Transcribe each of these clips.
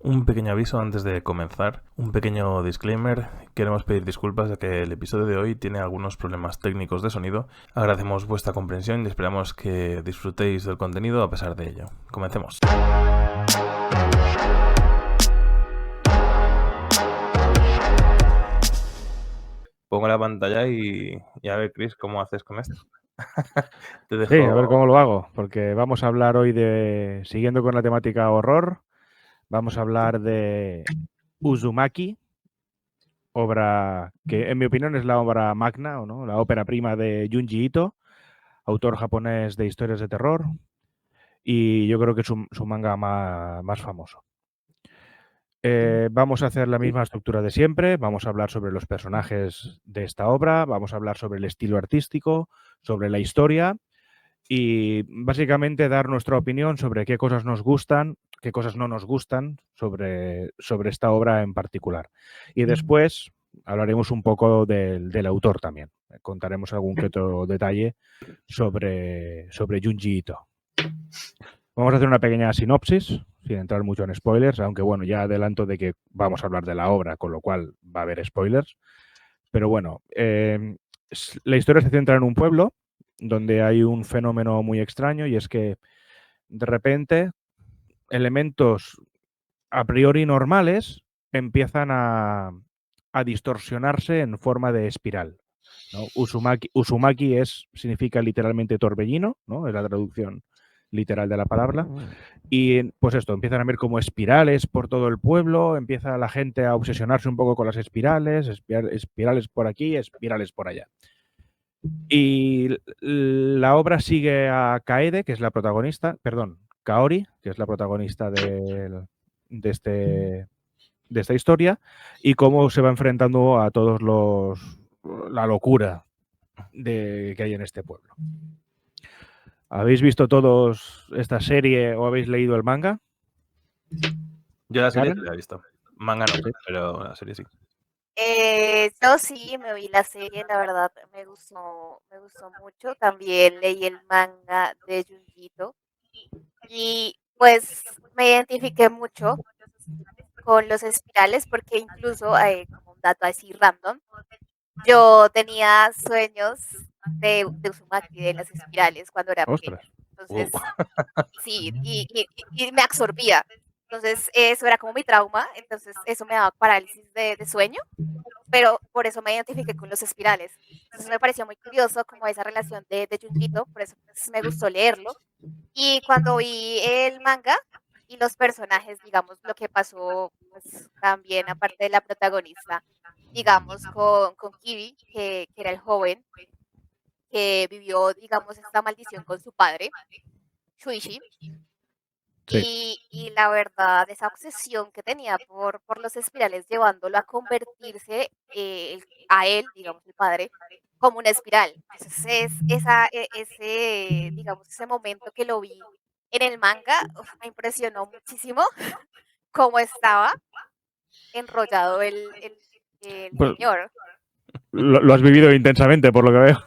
Un pequeño aviso antes de comenzar, un pequeño disclaimer. Queremos pedir disculpas de que el episodio de hoy tiene algunos problemas técnicos de sonido. Agradecemos vuestra comprensión y esperamos que disfrutéis del contenido a pesar de ello. Comencemos. Pongo la pantalla y a ver, Chris, ¿cómo haces con esto? Te Sí, a ver dejo... cómo lo hago, porque vamos a hablar hoy siguiendo con la temática horror, vamos a hablar de Uzumaki, obra que en mi opinión es la obra magna, ¿o no? La ópera prima de Junji Ito, autor japonés de historias de terror, y yo creo que es su manga más famoso. Vamos a hacer la misma estructura de siempre, vamos a hablar sobre los personajes de esta obra, vamos a hablar sobre el estilo artístico, sobre la historia y básicamente dar nuestra opinión sobre qué cosas nos gustan, qué cosas no nos gustan sobre esta obra en particular. Y después hablaremos un poco del autor también. Contaremos algún que otro detalle sobre Junji Ito. Vamos a hacer una pequeña sinopsis, sin entrar mucho en spoilers, aunque bueno, ya adelanto de que vamos a hablar de la obra, con lo cual va a haber spoilers. Pero bueno, la historia se centra en un pueblo donde hay un fenómeno muy extraño y es que de repente elementos a priori normales empiezan a distorsionarse en forma de espiral, ¿no? Uzumaki significa literalmente torbellino, ¿no? Es la traducción literal de la palabra. Y pues esto, empiezan a ver como espirales por todo el pueblo, empieza la gente a obsesionarse un poco con las espirales, espirales por aquí, espirales por allá. Y la obra sigue a Kaede, que es la protagonista, perdón, Kaori, que es la protagonista de esta historia, y cómo se va enfrentando a todos la locura que hay en este pueblo. ¿Habéis visto todos esta serie o habéis leído el manga? Yo la serie ¿Karen? sí la he visto. Manga no, Sí. pero la serie sí. Yo sí me vi la serie, la verdad me gustó mucho. También leí el manga de Junjito y pues me identifiqué mucho con los espirales porque incluso, como un dato así random, yo tenía sueños de Uzumaki, de las espirales cuando era pequeña. Ostras. Wow. Entonces, sí, y me absorbía. Entonces, eso era como mi trauma. Entonces, eso me daba parálisis de sueño, pero por eso me identifiqué con los espirales. Entonces, me pareció muy curioso como esa relación de Junjito, por eso pues, me gustó leerlo. Y cuando vi el manga y los personajes, digamos, lo que pasó, pues también, aparte de la protagonista, digamos, con Kibi, que era el joven que vivió, digamos, esta maldición con su padre, Shuichi. Sí. Y la verdad, esa obsesión que tenía por los espirales, llevándolo a convertirse a él, digamos, el padre, como una espiral. Entonces, digamos, ese momento que lo vi en el manga, me impresionó muchísimo cómo estaba enrollado el Pues señor. lo has vivido intensamente, por lo que veo.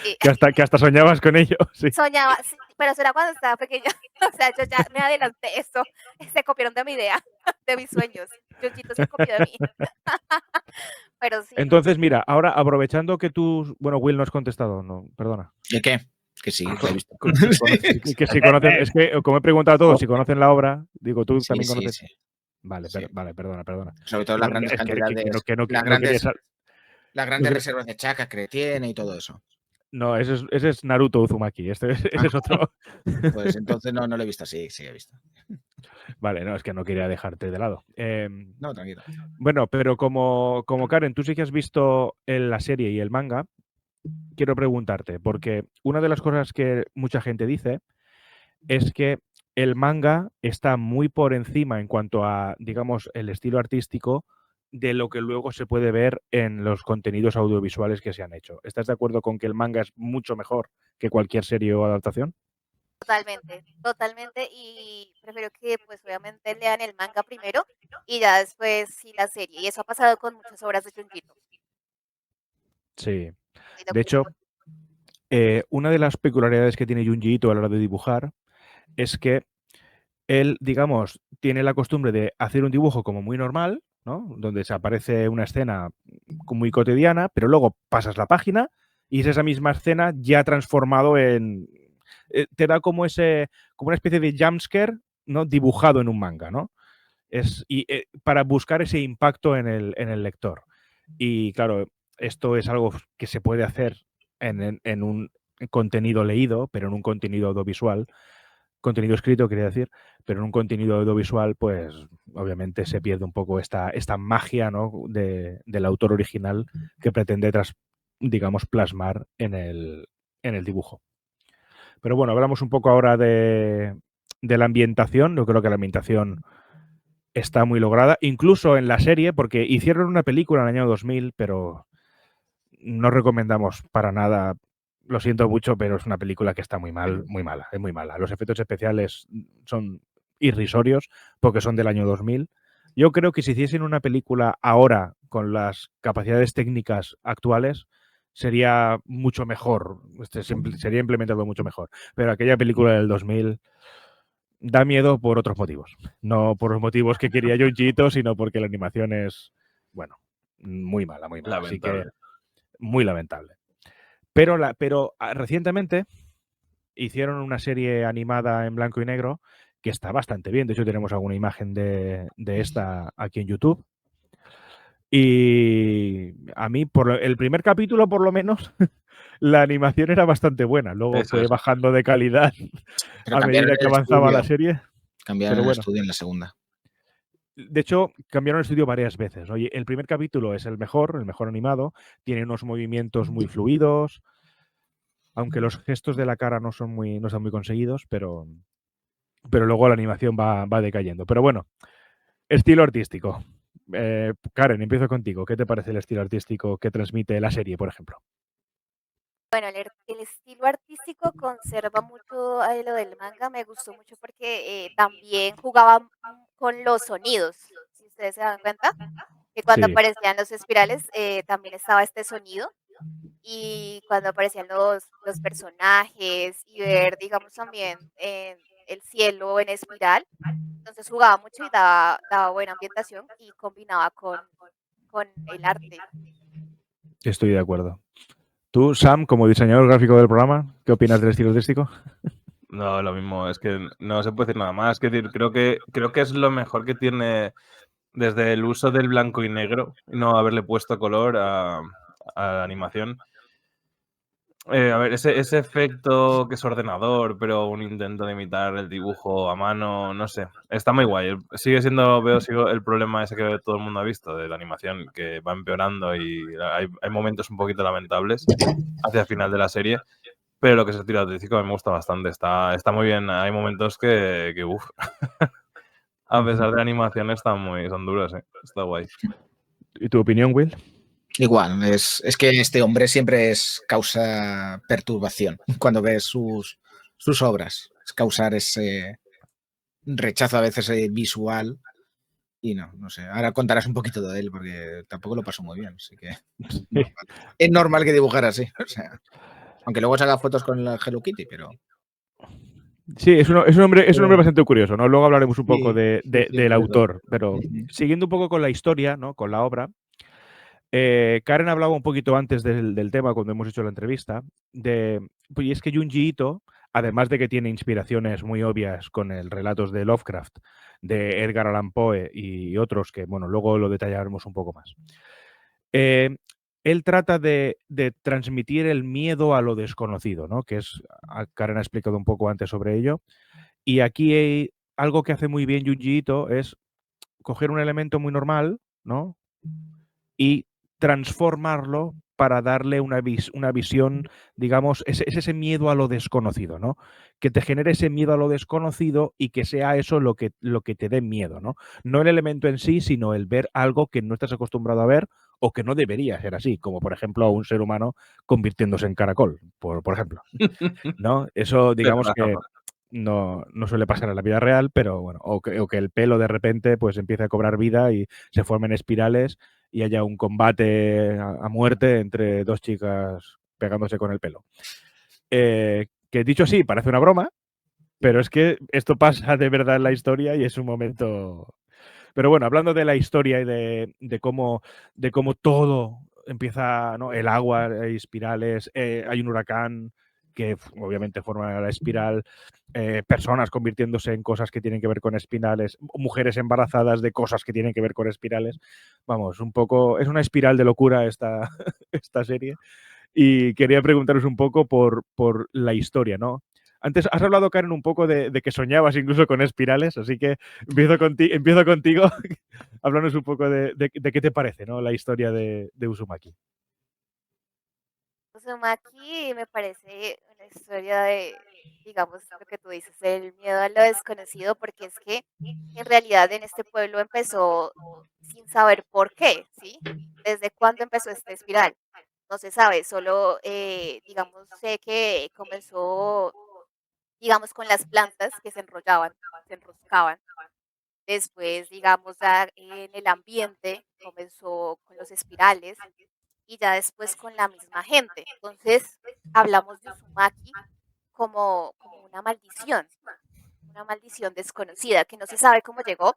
Sí, que hasta soñabas con ello. Sí. soñaba, sí, pero eso era cuando estaba pequeña. O sea, yo ya me adelanté eso. Se copiaron de mi idea, de mis sueños. Junjito se copió de mí. Pero sí, no. Entonces, mira, ahora aprovechando que tú, bueno, Will no has contestado, no, perdona. ¿De qué? Que sí, la he visto. Que si conocen, es que como he preguntado a todos si Oh, conocen la obra, digo, tú sí, también sí, conoces. sí. Vale, Sí. vale, perdona. Sobre todo No, las grandes es que, cantidades, no quería las no, grandes reservas de chakras que tiene y todo eso. no, ese es Naruto Uzumaki, ese es otro. Pues entonces no lo he visto, sí, he visto. Vale, no, es que no quería dejarte de lado. No, tranquilo. Bueno, pero como Karen, tú sí que has visto la serie y el manga, quiero preguntarte, porque una de las cosas que mucha gente dice es que el manga está muy por encima en cuanto a, digamos, el estilo artístico de lo que luego se puede ver en los contenidos audiovisuales que se han hecho. ¿Estás de acuerdo con que el manga es mucho mejor que cualquier serie o adaptación? Totalmente, totalmente. Y prefiero que, pues, obviamente lean el manga primero y ya después sí la serie. Y eso ha pasado con muchas obras de Junjito. Sí. Estoy de De acuerdo hecho, una de las peculiaridades que tiene Junji Ito a la hora de dibujar es que él, digamos, tiene la costumbre de hacer un dibujo como muy normal, ¿no? Donde se aparece una escena muy cotidiana, pero luego pasas la página y es esa misma escena ya transformado en... te da como una especie de jumpscare, ¿no? Dibujado en un manga, ¿no? Para buscar ese impacto en el lector. Y claro, esto es algo que se puede hacer en un contenido leído, pero en un contenido audiovisual, contenido escrito, quería decir, pero en un contenido audiovisual, pues obviamente se pierde un poco esta magia, ¿no? del autor original que pretende, digamos, plasmar en el dibujo. Pero bueno, hablamos un poco ahora de la ambientación. Yo creo que la ambientación está muy lograda, incluso en la serie, porque hicieron una película en el año 2000, pero no recomendamos para nada. Lo siento mucho, pero es una película que está muy mal, muy mala, es muy mala. Los efectos especiales son irrisorios porque son del año 2000. Yo creo que si hiciesen una película ahora con las capacidades técnicas actuales, sería mucho mejor, sería implementado mucho mejor. Pero aquella película del 2000 da miedo por otros motivos. No por los motivos que quería Junji Ito, sino porque la animación es, bueno, muy mala, muy mala. Así que Lamentable. muy lamentable. Pero recientemente hicieron una serie animada en blanco y negro que está bastante bien. De hecho, tenemos alguna imagen de esta aquí en YouTube. Y a mí, por el primer capítulo, por lo menos, la animación era bastante buena. Luego Eso fue es. bajando de calidad Pero a cambiaron medida que el avanzaba la estudio. serie. Cambiaron Pero el bueno, estudio en la segunda. de hecho, cambiaron el estudio varias veces. Oye, el primer capítulo es el mejor animado. Tiene unos movimientos muy fluidos, aunque los gestos de la cara no están muy conseguidos, pero luego la animación va decayendo. Pero bueno, estilo artístico. Karen, empiezo contigo. ¿Qué te parece el estilo artístico que transmite la serie, por ejemplo? Bueno, el estilo artístico conserva mucho lo del manga, me gustó mucho porque también jugaba con los sonidos, si ustedes se dan cuenta, que cuando Sí, aparecían los espirales también estaba este sonido y cuando aparecían los personajes y ver, digamos, también el cielo en espiral, entonces jugaba mucho y daba buena ambientación y combinaba con el arte. estoy de acuerdo. Tú, Sam, como diseñador gráfico del programa, ¿qué opinas del estilo artístico? No, lo mismo, es que no se puede decir nada más. Es decir, creo que es lo mejor que tiene desde el uso del blanco y negro, no haberle puesto color a la animación. A ver, ese efecto que es ordenador, pero un intento de imitar el dibujo a mano, no sé. Está muy guay. Sigo el problema ese que todo el mundo ha visto de la animación, que va empeorando y hay momentos un poquito lamentables hacia el final de la serie. Pero lo que es el tiro artístico me gusta bastante. Está muy bien. Hay momentos que uff. A pesar de la animación son duros, ¿eh? Está guay. ¿Y tu opinión, Will? Igual, es que este hombre siempre causa perturbación cuando ves sus obras. Es causar ese rechazo a veces visual. Y no sé. Ahora contarás un poquito de él porque tampoco lo pasó muy bien. Así que es normal que dibujara así. O sea, aunque luego se haga fotos con la Hello Kitty, pero. Sí, es un hombre bastante curioso, ¿no? Luego hablaremos un poco Sí, del por eso. autor, pero siguiendo un poco con la historia, ¿no? Con la obra, Karen hablaba un poquito antes del tema cuando hemos hecho la entrevista, y es que Junji Ito, además de que tiene inspiraciones muy obvias con el relatos de Lovecraft, de Edgar Allan Poe y otros que, bueno, luego lo detallaremos un poco más. Él trata de transmitir el miedo a lo desconocido, ¿no? Que Karen ha explicado un poco antes sobre ello. Y aquí hay algo que hace muy bien Junji Ito es coger un elemento muy normal, ¿no? Y transformarlo para darle una visión, digamos, es ese miedo a lo desconocido, ¿no? Que te genere ese miedo a lo desconocido y que sea eso lo que te dé miedo, ¿no? No el elemento en sí, sino el ver algo que no estás acostumbrado a ver o que no debería ser así, como por ejemplo a un ser humano convirtiéndose en caracol, por ejemplo, ¿no? Eso, digamos que no suele pasar en la vida real, pero bueno, o que el pelo de repente pues empiece a cobrar vida y se formen espirales y haya un combate a muerte entre dos chicas pegándose con el pelo. Que dicho así, parece una broma, Pero es que esto pasa de verdad en la historia y es un momento... Pero bueno, hablando de la historia y de cómo todo empieza, ¿no? El agua, hay espirales, hay un huracán que obviamente forma la espiral, personas convirtiéndose en cosas que tienen que ver con espirales, mujeres embarazadas de cosas que tienen que ver con espirales. Vamos, un poco, es una espiral de locura esta, esta serie. Y quería preguntaros un poco por la historia, ¿no? Antes has hablado, Karen, un poco de que soñabas incluso con espirales, así que empiezo contigo. Háblanos un poco de qué te parece, ¿no? La historia de Uzumaki. Uzumaki me parece una historia de, digamos, lo que tú dices, el miedo a lo desconocido, porque es que en realidad en este pueblo empezó sin saber por qué, ¿sí? ¿Desde cuándo empezó esta espiral? No se sabe, solo, digamos, sé que comenzó, digamos, con las plantas que se enrollaban, se enroscaban. Después, digamos, ya en el ambiente comenzó con los espirales y ya después con la misma gente. Entonces, hablamos de Uzumaki como una maldición desconocida que no se sabe cómo llegó,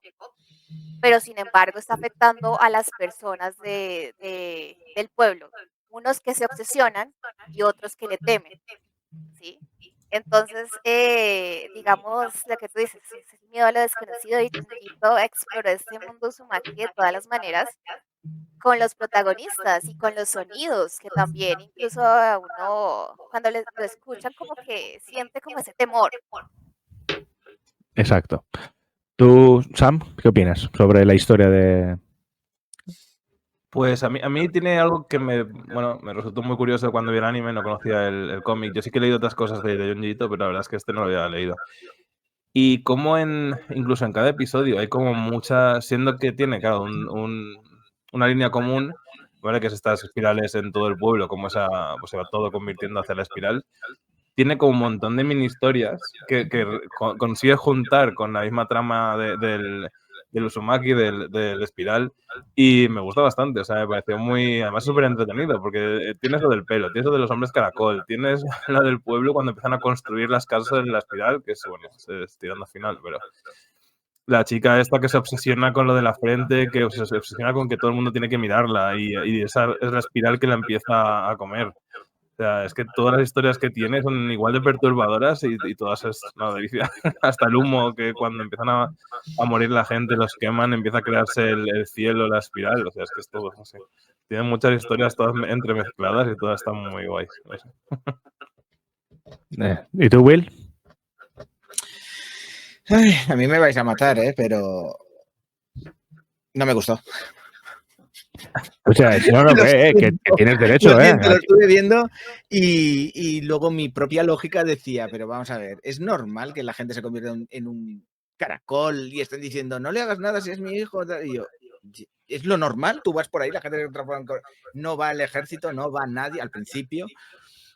pero sin embargo está afectando a las personas del pueblo. Unos que se obsesionan y otros que le temen, ¿sí? Entonces, digamos, lo que tú dices, es el miedo a lo desconocido y Junjito exploró este mundo Uzumaki de todas las maneras con los protagonistas y con los sonidos, que también incluso a uno, cuando lo escuchan, como que siente como ese temor. Exacto. Tú, Sam, ¿qué opinas sobre la historia de...? Pues a mí tiene algo que me resultó muy curioso cuando vi el anime, no conocía el cómic. Yo sí que he leído otras cosas de Junji Ito, pero la verdad es que este no lo había leído. Y como incluso en cada episodio hay como mucha, siendo que tiene, claro, una línea común, ¿vale? Que es estas espirales en todo el pueblo, como pues se va todo convirtiendo hacia la espiral. Tiene como un montón de mini historias que consigue juntar con la misma trama del Uzumaki, del espiral, y me gusta bastante, o sea, me pareció además súper entretenido, porque tienes lo del pelo, tienes lo de los hombres caracol, tienes lo del pueblo cuando empiezan a construir las casas en la espiral, que es, bueno, es tirando a final, pero la chica esta que se obsesiona con lo de la frente, que se obsesiona con que todo el mundo tiene que mirarla, y esa es la espiral que la empieza a comer. O sea, es que todas las historias que tiene son igual de perturbadoras y todas es una delicia. Hasta el humo, que cuando empiezan a morir la gente, los queman, empieza a crearse el cielo, la espiral. O sea, es que es todo, no sé. Tiene muchas historias todas entremezcladas y todas están muy guays. No sé. ¿Y tú, Will? Ay, a mí me vais a matar, pero no me gustó. O sea, no, que tienes derecho, Lo estuve viendo y luego mi propia lógica decía, pero vamos a ver, ¿es normal que la gente se convierta en un caracol y estén diciendo, no le hagas nada si es mi hijo? Y yo, ¿es lo normal? Tú vas por ahí, la gente no va al ejército, no va nadie al principio.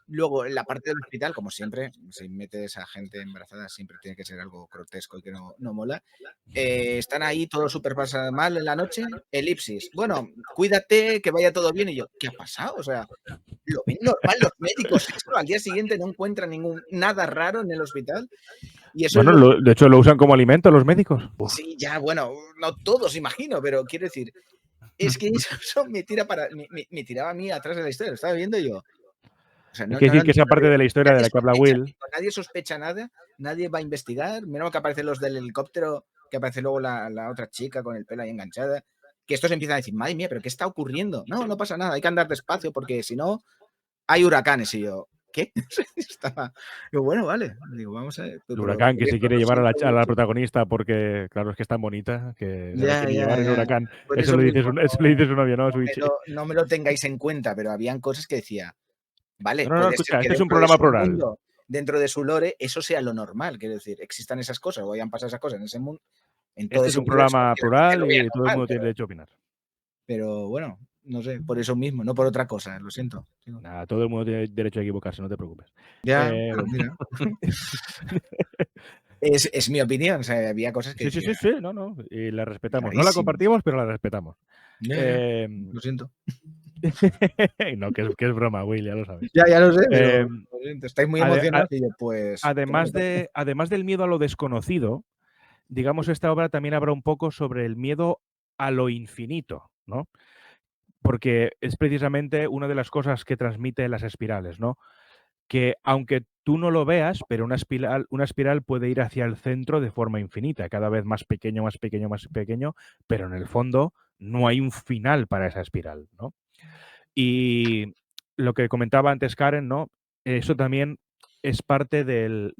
Luego, en la parte del hospital, como siempre, si metes a gente embarazada, siempre tiene que ser algo grotesco y que no mola. Están ahí todos súper pasados mal en la noche, elipsis. Bueno, cuídate, que vaya todo bien. Y yo, ¿qué ha pasado? O sea, lo ven normal los médicos. Esto al día siguiente no encuentran nada raro en el hospital. Y eso bueno, de hecho lo usan como alimento los médicos. Sí, ya, bueno, no todos, imagino, pero quiero decir, es que eso me tiraba a mí atrás de la historia. Lo estaba viendo yo. O sea, hay que decir que esa parte de la historia de la que habla Will. Nadie sospecha nada, nadie va a investigar. Menos que aparecen los del helicóptero, que aparece luego la otra chica con el pelo ahí enganchada. Que estos empiezan a decir, madre mía, ¿pero qué está ocurriendo? No pasa nada, hay que andar despacio porque si no, hay huracanes. Y yo, ¿qué? Digo, bueno, vale. Digo, vamos a ver. El huracán que se quiere llevar a la protagonista porque, claro, es que es tan bonita que quiere llevar el huracán. Eso le dice su novio, ¿no? No me lo tengáis en cuenta, pero habían cosas que decía, vale, no, escucha, este es un programa plural. Dentro de su lore, eso sea lo normal, quiero decir, existan esas cosas o hayan pasado esas cosas en ese mundo. Este es un programa plural y todo el mundo tiene derecho a opinar. Pero bueno, no sé, por eso mismo, no por otra cosa, lo siento. Nada, todo el mundo tiene derecho a equivocarse, no te preocupes. Ya, pero mira. Es mi opinión, o sea, había cosas que... Sí, no, y la respetamos. No la compartimos, pero la respetamos. Lo siento. No, que es broma, Will, ya lo sabes. Ya lo sé, pero Eh, lo siento, estáis muy ade- emocionados y yo, pues... además del miedo a lo desconocido, digamos, esta obra también habla un poco sobre el miedo a lo infinito, ¿no? Porque es precisamente una de las cosas que transmite las espirales, ¿no? Que aunque tú no lo veas, pero una espiral puede ir hacia el centro de forma infinita, cada vez más pequeño, más pequeño, más pequeño, pero en el fondo no hay un final para esa espiral, ¿no? Y lo que comentaba antes Karen, ¿no? Eso también es parte del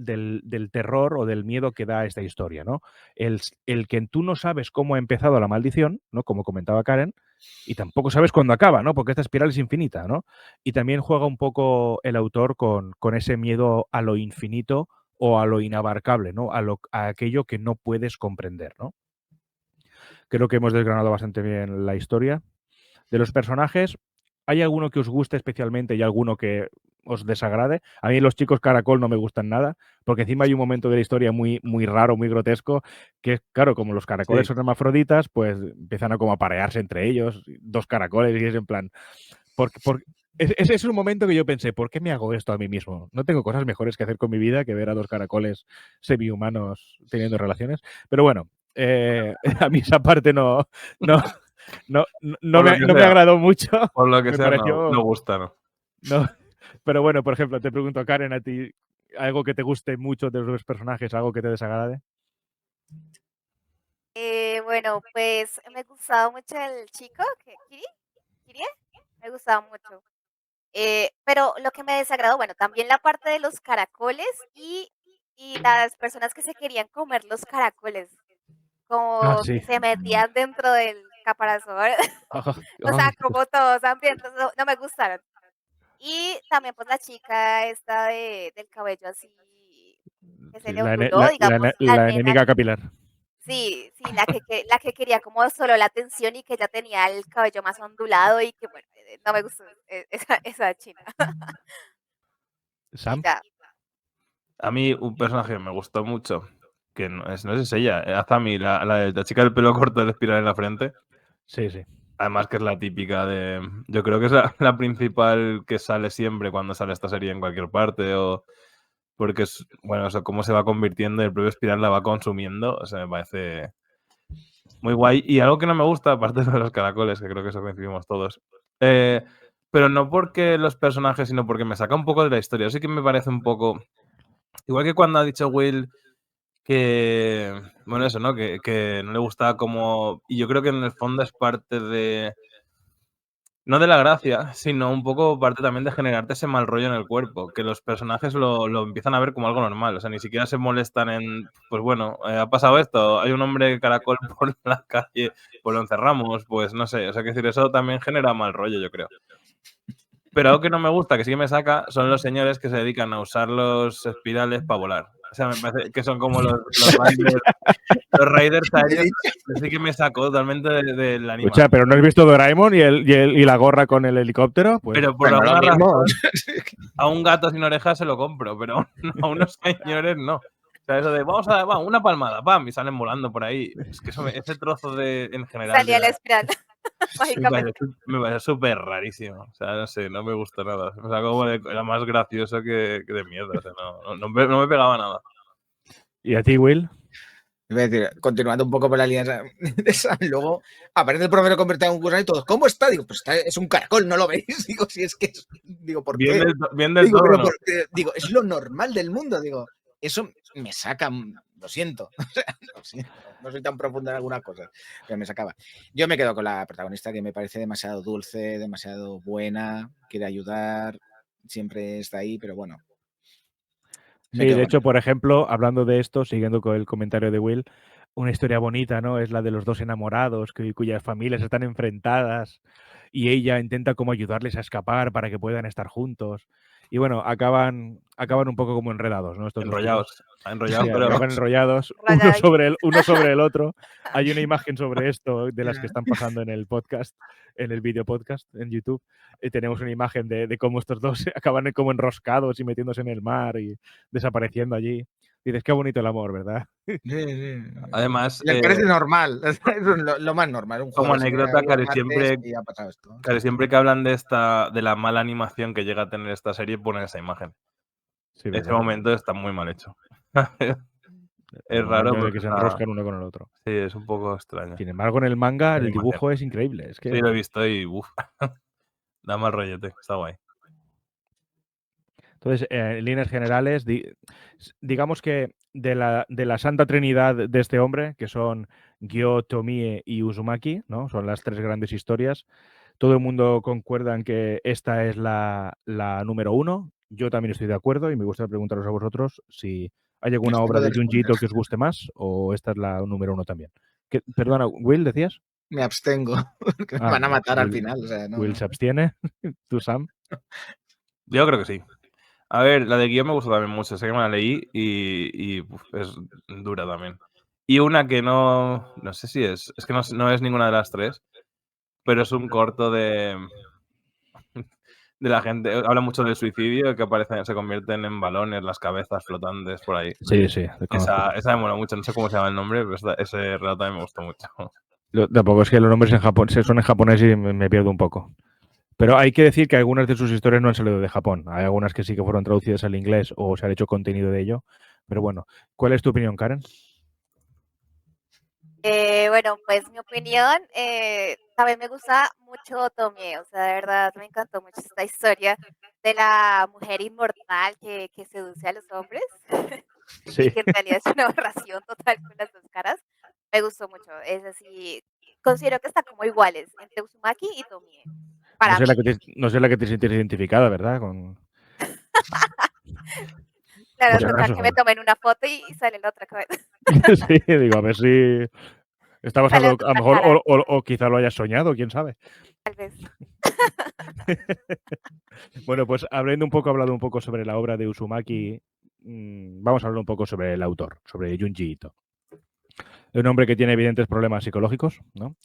terror o del miedo que da esta historia, ¿no? El que tú no sabes cómo ha empezado la maldición, ¿no? Como comentaba Karen, y tampoco sabes cuándo acaba, ¿no? Porque esta espiral es infinita, ¿no? Y también juega un poco el autor con ese miedo a lo infinito o a lo inabarcable, ¿no? A aquello que no puedes comprender, ¿no? Creo que hemos desgranado bastante bien la historia. De los personajes, ¿hay alguno que os guste especialmente y alguno que os desagrade? A mí los chicos caracol no me gustan nada, porque encima hay un momento de la historia muy, muy raro, muy grotesco, que es, claro, como los caracoles Sí. son hermafroditas, pues empiezan a como aparearse entre ellos, dos caracoles, y es en plan... Ese es un momento que yo pensé, ¿por qué me hago esto a mí mismo? No tengo cosas mejores que hacer con mi vida que ver a dos caracoles semi-humanos teniendo relaciones. Pero bueno, a mí esa parte no, Por lo que no me sea. agradó mucho. Por lo que Me sea, pareció... no gusta, ¿no? No. Pero bueno, por ejemplo, te pregunto, Karen, a ti, ¿algo que te guste mucho de los personajes, algo que te desagrade? Bueno, pues me gustaba mucho el chico, Kirie, me gustaba mucho. Pero lo que me desagradó, bueno, también la parte de los caracoles y las personas que se querían comer los caracoles, Ah, como que sí. se metían dentro del caparazón, o sea, Ay, como todos hambrientos, no me gustaron. Y también pues la chica esta del cabello así, que se sí, le onduló, digamos, la la nena. enemiga capilar. Sí, sí, la que quería como solo la atención y que ella tenía el cabello más ondulado y que bueno, no me gustó esa china. Y Sam. ya. A mí un personaje que me gustó mucho, que no sé si es ella, Azami, la chica del pelo corto de espiral en la frente. Sí, sí. Además que es la típica de... Yo creo que es la principal que sale siempre cuando sale esta serie en cualquier parte o... Porque es, bueno, eso cómo se va convirtiendo y el propio espiral la va consumiendo, o sea, me parece muy guay. Y algo que no me gusta, aparte de los caracoles, que creo que eso coincidimos todos, pero no porque los personajes, sino porque me saca un poco de la historia. Así que me parece un poco... Igual que cuando ha dicho Will que... Bueno, eso, ¿no? Que no le gustaba como... Y yo creo que en el fondo es parte de... No de la gracia, sino un poco parte también de generarte ese mal rollo en el cuerpo, que los personajes lo empiezan a ver como algo normal, o sea, ni siquiera se molestan en, pues bueno, ha pasado esto, hay un hombre caracol por la calle, pues lo encerramos, pues no sé, o sea, que decir, eso también genera mal rollo, yo creo. Pero algo que no me gusta, que sí que me saca, son los señores que se dedican a usar los espirales para volar. O sea, me parece que son como los riders aéreos, sí que me sacó totalmente del anime. Escucha, pero ¿no has visto Doraemon y la gorra con el helicóptero? Pues, Pero por Bueno, lo alguna mismo. razón, a un gato sin orejas se lo compro, pero a unos señores no. O sea, eso de, va, una palmada, pam, y salen volando por ahí. Es que eso ese trozo en general Salía la espiral, mágicamente. me parece súper rarísimo. O sea, no sé, no me gusta nada. O sea, como era más gracioso que de miedo. O sea, no me pegaba nada. ¿y a ti, Will? Iba a decir, continuando un poco por la línea de esa, luego aparece el profesor convertido en un gusano y todos, ¿cómo está? Digo, pues es un caracol, ¿no lo veis? Digo, si es que es, digo, ¿por qué? Bien del Digo, todo, pero ¿no? digo, es lo normal del mundo, digo, eso me saca, lo siento, lo siento, no soy tan profundo en algunas cosas, pero me sacaba. Yo me quedo con la protagonista que me parece demasiado dulce, demasiado buena, quiere ayudar, siempre está ahí, pero bueno. Sí, de hecho, por ejemplo, hablando de esto, siguiendo con el comentario de Will, una historia bonita, ¿no? Es la de los dos enamorados cuyas familias están enfrentadas y ella intenta como ayudarles a escapar para que puedan estar juntos. Y bueno, acaban un poco como enredados, ¿no? Estos dos chicos. Enrollados, Sí, pero... acaban enrollados uno sobre el otro. Hay una imagen sobre esto de las que están pasando en el podcast, en el video podcast en YouTube. Tenemos una imagen de cómo estos dos acaban como enroscados y metiéndose en el mar y desapareciendo allí. Dices, qué bonito el amor, ¿verdad? Además, Le parece normal, es lo más normal. Un como jueves, anécdota, un casi martes siempre, y ha pasado esto. casi siempre que hablan de la mala animación que llega a tener esta serie, ponen esa imagen. Sí, Ese ¿verdad? momento está muy mal hecho. Es El raro, momento de pero que se está... enroscan uno con el otro. Sí, es un poco extraño. Sin embargo, en el manga La el animación. dibujo es increíble. Es Sí, lo he que, visto y da mal rollete, está guay. entonces, en líneas generales, digamos que de la santa trinidad de este hombre, que son Gyo, Tomie y Uzumaki, ¿no? Son las tres grandes historias. Todo el mundo concuerda en que esta es la número uno. Yo también estoy de acuerdo y me gustaría preguntaros a vosotros si hay Me alguna abstengo obra de de Junji responder. Ito que os guste más o esta es la número uno también. Perdona, Will, ¿decías? Me abstengo, porque me Ah, van a matar al Will, final. O sea, no, Will no. se abstiene. ¿Tú, Sam? Yo creo que sí. A ver, la de guión me gustó también mucho, sé que me la leí y es dura también. Y una que no sé si es que no es ninguna de las tres, pero es un corto de la gente, habla mucho del suicidio, que se convierten en balones las cabezas flotantes por ahí. Sí, sí, lo conozco. Esa me mola mucho, no sé cómo se llama el nombre, pero ese relato también me gustó mucho. Tampoco es que los nombres en Japón son en japonés y me pierdo un poco. Pero hay que decir que algunas de sus historias no han salido de Japón. Hay algunas que sí que fueron traducidas al inglés o se ha hecho contenido de ello. Pero bueno, ¿cuál es tu opinión, Karen? Bueno, pues mi opinión, también me gusta mucho Tomie, o sea, de verdad me encantó mucho esta historia de la mujer inmortal que seduce a los hombres y Sí. que en realidad es una aberración total con las dos caras. Me gustó mucho, es así, considero que están como iguales entre Uzumaki y Tomie, No para sé la mí. que no sé la que te sientes identificada, ¿verdad? Claro, Por si total acaso. que me tomen una foto y sale la otra cabeza, Sí, digo, a ver si estabas sale hablando, otra a lo mejor, cara, o quizá lo hayas soñado, quién sabe. tal vez. Bueno, pues hablando un poco sobre la obra de Uzumaki, vamos a hablar un poco sobre el autor, sobre Junji Ito. Un hombre que tiene evidentes problemas psicológicos, ¿no?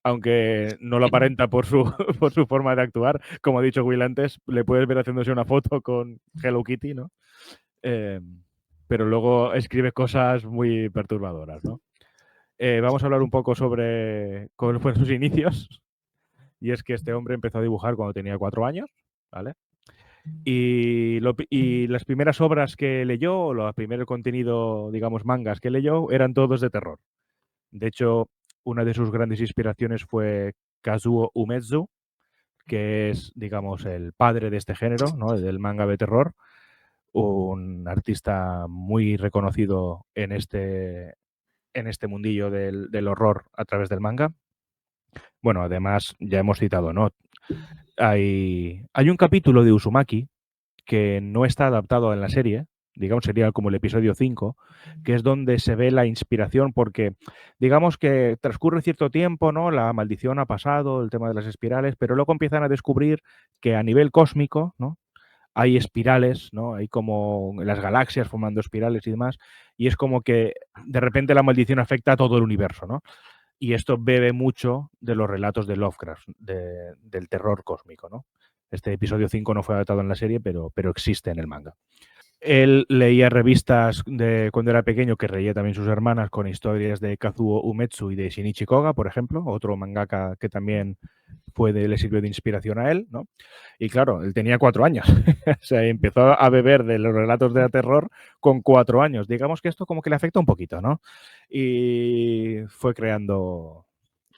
Aunque no lo aparenta por su, por su forma de actuar. Como ha dicho Will antes, le puedes ver haciéndose una foto con Hello Kitty, ¿no? Pero luego escribe cosas muy perturbadoras, ¿no? Vamos a hablar un poco sobre cómo fueron sus inicios. Y es que este hombre empezó a dibujar cuando tenía 4 años, ¿vale? Y las primeras obras que leyó, o el primer contenido, digamos, mangas que leyó, eran todos de terror. De hecho, una de sus grandes inspiraciones fue Kazuo Umezu, que es, digamos, el padre de este género, ¿no? Del manga de terror, un artista muy reconocido en este mundillo del horror a través del manga. Bueno, además, ya hemos citado, ¿no? Hay un capítulo de Uzumaki que no está adaptado en la serie, digamos sería como el episodio 5, que es donde se ve la inspiración porque digamos que transcurre cierto tiempo, ¿no? La maldición ha pasado, el tema de las espirales, pero luego empiezan a descubrir que a nivel cósmico, ¿no? Hay espirales, ¿no? Hay como las galaxias formando espirales y demás, y es como que de repente la maldición afecta a todo el universo, ¿no? Y esto bebe mucho de los relatos de Lovecraft, del terror cósmico, ¿no? Este episodio 5 no fue adaptado en la serie, pero existe en el manga. Él leía revistas de cuando era pequeño que leía también sus hermanas con historias de Kazuo Umetsu y de Shinichi Koga, por ejemplo, otro mangaka que también le sirvió de inspiración a él, ¿no? Y claro, él tenía 4 años. O sea, empezó a beber de los relatos de terror con 4 años. Digamos que esto como que le afecta un poquito, ¿no? Y fue creando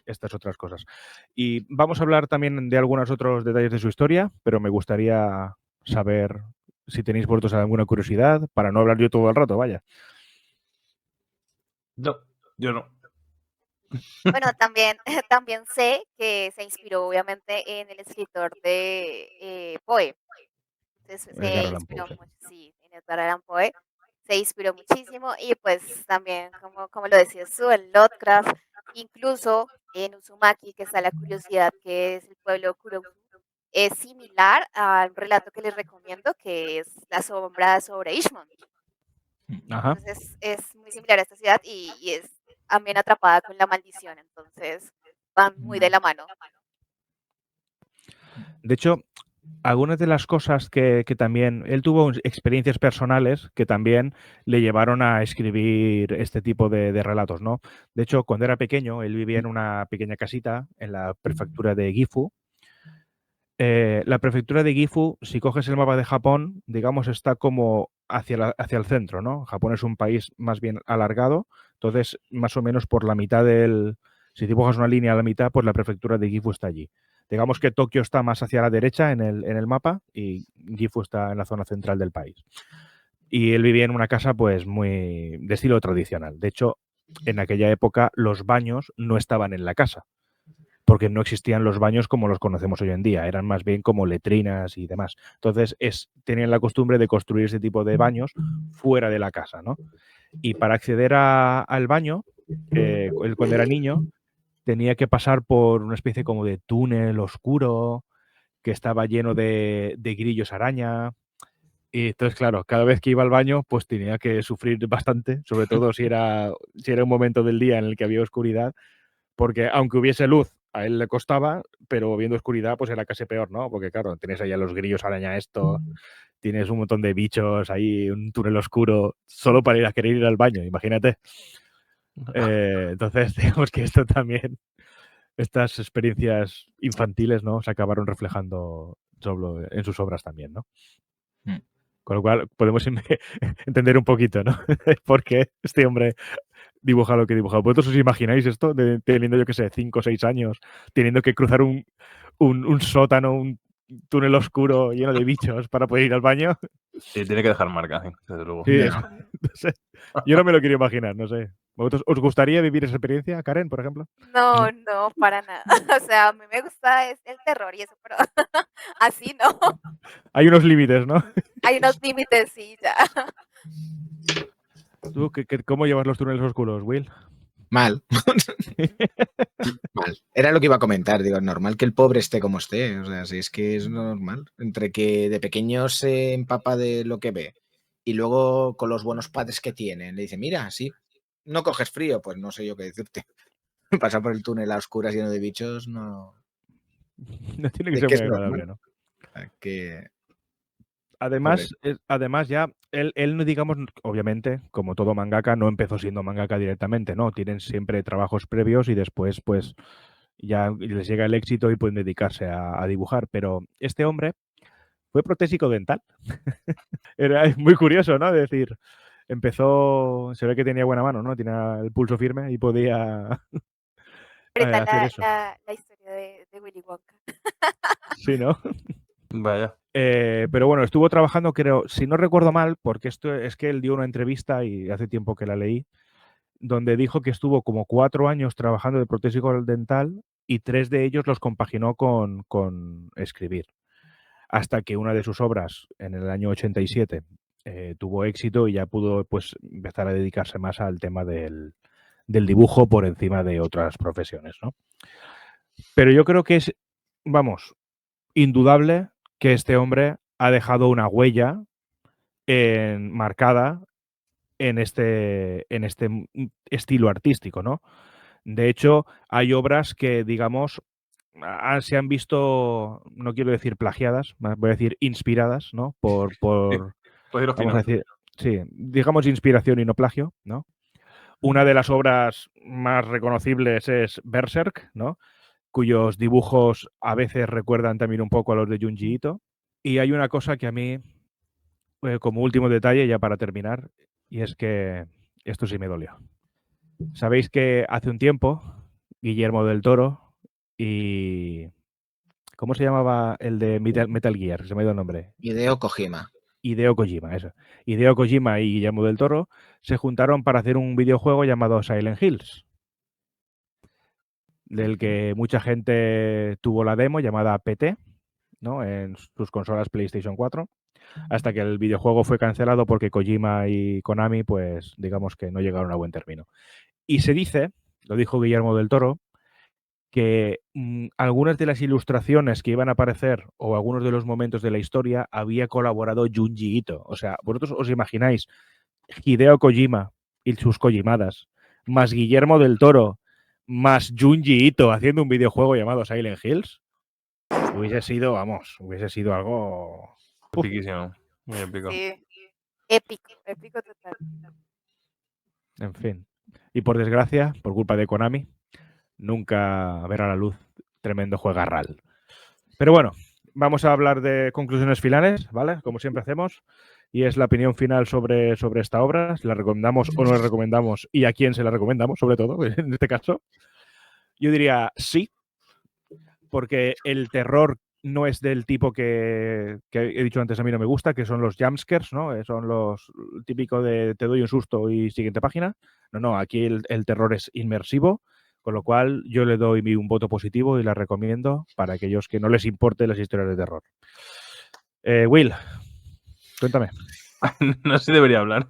estas otras cosas. Y vamos a hablar también de algunos otros detalles de su historia, pero me gustaría saber si tenéis vosotros alguna curiosidad, para no hablar yo todo el rato, vaya. No, yo no. Bueno, también, también sé que se inspiró obviamente en el escritor de Poe. Entonces Edgar se Allan Poe, inspiró sí. mucho, sí, en Edgar Allan Poe. Se inspiró muchísimo y pues también, como lo decías tú, en Lovecraft, incluso en Uzumaki, que está la curiosidad que es el pueblo Kurobu, es similar al relato que les recomiendo, que es La sombra sobre Ishmon. Ajá. Entonces es muy similar a esta ciudad y es también atrapada con la maldición, entonces van muy de la mano. De hecho, algunas de las cosas que también él tuvo experiencias personales que también le llevaron a escribir este tipo de relatos, ¿no? De hecho, cuando era pequeño, él vivía en una pequeña casita en la prefectura de Gifu. La prefectura de Gifu, si coges el mapa de Japón, digamos, está como hacia el centro, ¿no? Japón es un país más bien alargado, entonces más o menos por la mitad si dibujas una línea a la mitad, pues la prefectura de Gifu está allí. Digamos que Tokio está más hacia la derecha en el mapa y Gifu está en la zona central del país. Y él vivía en una casa pues muy de estilo tradicional. De hecho, en aquella época los baños no estaban en la casa, porque no existían los baños como los conocemos hoy en día, eran más bien como letrinas y demás. Entonces, tenían la costumbre de construir ese tipo de baños fuera de la casa, ¿no? Y para acceder al baño, él cuando era niño, tenía que pasar por una especie como de túnel oscuro que estaba lleno de grillos araña. Y entonces, claro, cada vez que iba al baño, pues tenía que sufrir bastante, sobre todo si era un momento del día en el que había oscuridad, porque aunque hubiese luz, a él le costaba, pero viendo oscuridad, pues era casi peor, ¿no? Porque claro, tienes allá los grillos araña tienes un montón de bichos ahí, un túnel oscuro, solo para ir a querer ir al baño, imagínate. Entonces, digamos que esto también, estas experiencias infantiles, ¿no? Se acabaron reflejando en sus obras también, ¿no? Con lo cual podemos entender un poquito, ¿no? Por qué este hombre dibuja lo que dibuja. ¿Vosotros os imagináis esto? Teniendo, yo qué sé, 5 o 6 años, teniendo que cruzar un sótano, un túnel oscuro lleno de bichos para poder ir al baño. Sí, tiene que dejar marca, sí, desde luego. Sí, no sé. Yo no me lo quiero imaginar, no sé. ¿Vosotros os gustaría vivir esa experiencia, Karen, por ejemplo? No, no, para nada. O sea, a mí me gusta el terror y eso, pero así no. Hay unos límites, ¿no? Hay unos límites, sí, ya. ¿Tú cómo llevas los túneles oscuros, Will? Mal. Mal. Era lo que iba a comentar. Digo, normal que el pobre esté como esté. O sea, si es que es normal. Entre que de pequeño se empapa de lo que ve y luego con los buenos padres que tienen, le dice, mira, sí, no coges frío. Pues no sé yo qué decirte. Pasar por el túnel a oscuras lleno de bichos, no. No tiene que Es ser que muy es agradable, normal. ¿no? Que, Además, ya, él no, digamos, obviamente, como todo mangaka, no empezó siendo mangaka directamente, ¿no? Tienen siempre trabajos previos y después, pues, ya les llega el éxito y pueden dedicarse a dibujar. Pero este hombre fue protésico dental. Era muy curioso, ¿no? Es decir, se ve que tenía buena mano, ¿no? Tenía el pulso firme y podía Ahorita hacer eso. la historia de Willy Wonka. Sí, ¿no? Vaya. Pero bueno, estuvo trabajando, creo, si no recuerdo mal, porque esto es que él dio una entrevista y hace tiempo que la leí, donde dijo que estuvo como 4 años trabajando de protésico dental y 3 de ellos los compaginó con escribir. Hasta que una de sus obras, en el año 87, tuvo éxito y ya pudo pues, empezar a dedicarse más al tema del dibujo por encima de otras profesiones, ¿no? Pero yo creo que es, vamos, indudable que este hombre ha dejado una huella marcada en este estilo artístico, ¿no? De hecho, hay obras que, digamos, se han visto, no quiero decir plagiadas, voy a decir inspiradas, ¿no? Puedes ir Vamos a fino. decir, sí, digamos inspiración y no plagio, ¿no? Una de las obras más reconocibles es Berserk, ¿no? Cuyos dibujos a veces recuerdan también un poco a los de Junji Ito. Y hay una cosa que a mí, como último detalle, ya para terminar, y es que esto sí me dolió. Sabéis que hace un tiempo Guillermo del Toro y... ¿Cómo se llamaba el de Metal Gear? Se me ha ido el nombre. Hideo Kojima. Hideo Kojima, eso. Hideo Kojima y Guillermo del Toro se juntaron para hacer un videojuego llamado Silent Hills, del que mucha gente tuvo la demo llamada PT, ¿no? En sus consolas PlayStation 4, hasta que el videojuego fue cancelado porque Kojima y Konami, pues digamos que no llegaron a buen término. Y se dice, lo dijo Guillermo del Toro, que algunas de las ilustraciones que iban a aparecer o algunos de los momentos de la historia había colaborado Junji Ito. O sea, vosotros os imagináis Hideo Kojima y sus Kojimadas, más Guillermo del Toro, más Junji Ito haciendo un videojuego llamado Silent Hills. Hubiese sido algo... Epiquísimo. Muy épico. Sí, épico total. En fin. Y por desgracia, por culpa de Konami, nunca verá la luz tremendo juegarral. Pero bueno, vamos a hablar de conclusiones finales, ¿vale? Como siempre hacemos. Y es la opinión final sobre esta obra, si la recomendamos o no la recomendamos y a quién se la recomendamos, sobre todo, en este caso. Yo diría sí, porque el terror no es del tipo que he dicho antes, a mí no me gusta, que son los jumpscares, ¿no? Son los típicos de te doy un susto y siguiente página. No, aquí el terror es inmersivo, con lo cual yo le doy un voto positivo y la recomiendo para aquellos que no les importen las historias de terror. Will, cuéntame. No sé si debería hablar.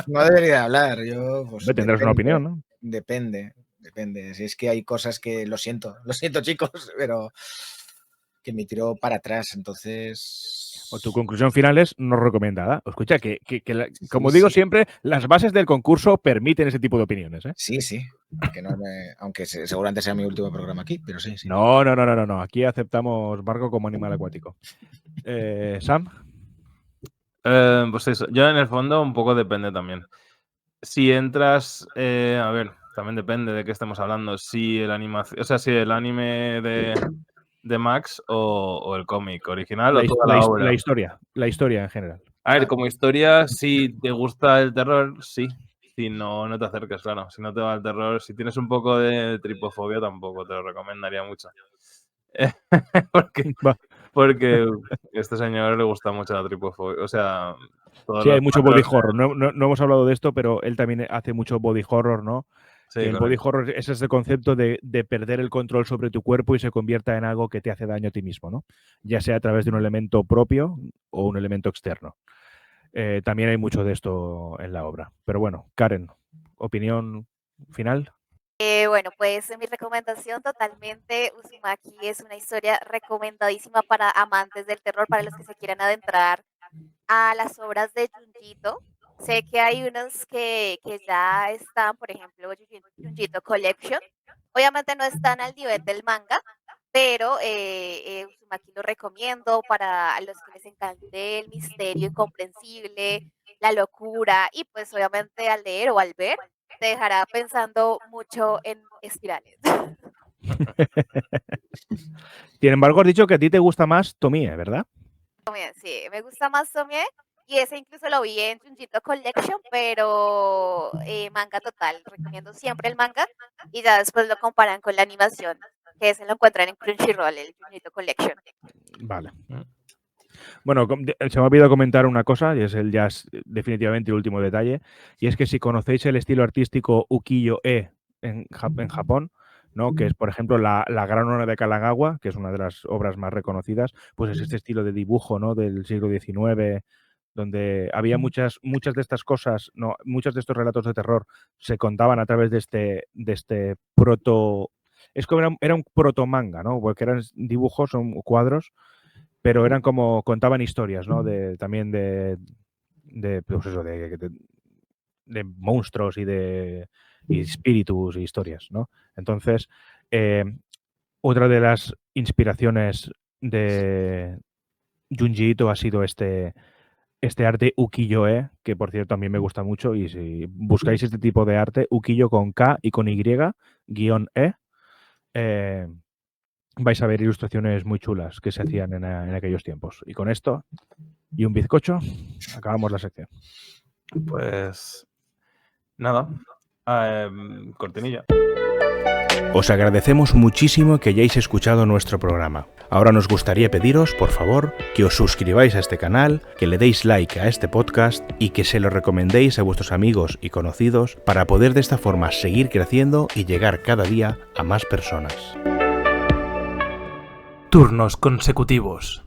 No debería hablar, yo pues, Tendrás una opinión, ¿no? Depende. Si es que hay cosas que lo siento chicos, pero que me tiró para atrás, entonces... O tu conclusión final es no recomendada. Escucha, como Sí, digo sí. siempre, las bases del concurso permiten ese tipo de opiniones, ¿eh? Sí, que no aunque seguramente sea mi último programa aquí, pero sí. No. Aquí aceptamos barco como animal acuático. Sam. Pues eso, yo en el fondo un poco depende también. Si entras, a ver, también depende de qué estemos hablando. Si el anime de Max o el cómic original o toda la obra. La historia en general. A ver, como historia, si te gusta el terror, sí. Si no, no te acerques, claro. Si no te va el terror, si tienes un poco de tripofobia, tampoco te lo recomendaría mucho. Porque a este señor le gusta mucho la tripofobia. O sea, sí, hay mucho body horror. No hemos hablado de esto, pero él también hace mucho body horror, ¿no? Sí, el body horror es ese concepto de perder el control sobre tu cuerpo y se convierta en algo que te hace daño a ti mismo, ¿no? Ya sea a través de un elemento propio o un elemento externo. También hay mucho de esto en la obra. Pero bueno, Karen, ¿opinión final? Bueno, pues mi recomendación totalmente, Uzumaki es una historia recomendadísima para amantes del terror, para los que se quieran adentrar a las obras de Junjito. Sé que hay unos que ya están, por ejemplo, Junjito Collection. Obviamente no están al nivel del manga, pero Uzumaki lo recomiendo para los que les encante el misterio incomprensible, la locura y pues obviamente al leer o al ver te dejará pensando mucho en espirales. Sin embargo, has dicho que a ti te gusta más Tomie, ¿verdad? Tomie, sí, me gusta más Tomie y ese incluso lo vi en Junjito Collection, pero manga total. Recomiendo siempre el manga y ya después lo comparan con la animación, que se lo encuentran en Crunchyroll, el Junjito Collection. Vale. Bueno, se me ha olvidado comentar una cosa, y es definitivamente el último detalle, y es que si conocéis el estilo artístico ukiyo-e en Japón, ¿no? Que es, por ejemplo, la Gran Hora de Kalagawa, que es una de las obras más reconocidas, pues es este estilo de dibujo, ¿no? Del siglo XIX, donde había muchas de estas cosas, no, muchos de estos relatos de terror se contaban a través de este proto... Es como era un proto manga, ¿no? Porque eran dibujos, son cuadros, pero eran como contaban historias, ¿no? También de pues eso, de monstruos y de espíritus y historias, ¿no? Entonces, otra de las inspiraciones de Junji Ito ha sido este arte ukiyo-e, que por cierto a mí me gusta mucho, y si buscáis este tipo de arte, ukiyo con K y con Y, -e, vais a ver ilustraciones muy chulas que se hacían en aquellos tiempos. Y con esto y un bizcocho, acabamos la sección. Pues nada, cortinilla. Os agradecemos muchísimo que hayáis escuchado nuestro programa. Ahora nos gustaría pediros, por favor, que os suscribáis a este canal, que le deis like a este podcast y que se lo recomendéis a vuestros amigos y conocidos para poder de esta forma seguir creciendo y llegar cada día a más personas. Turnos consecutivos.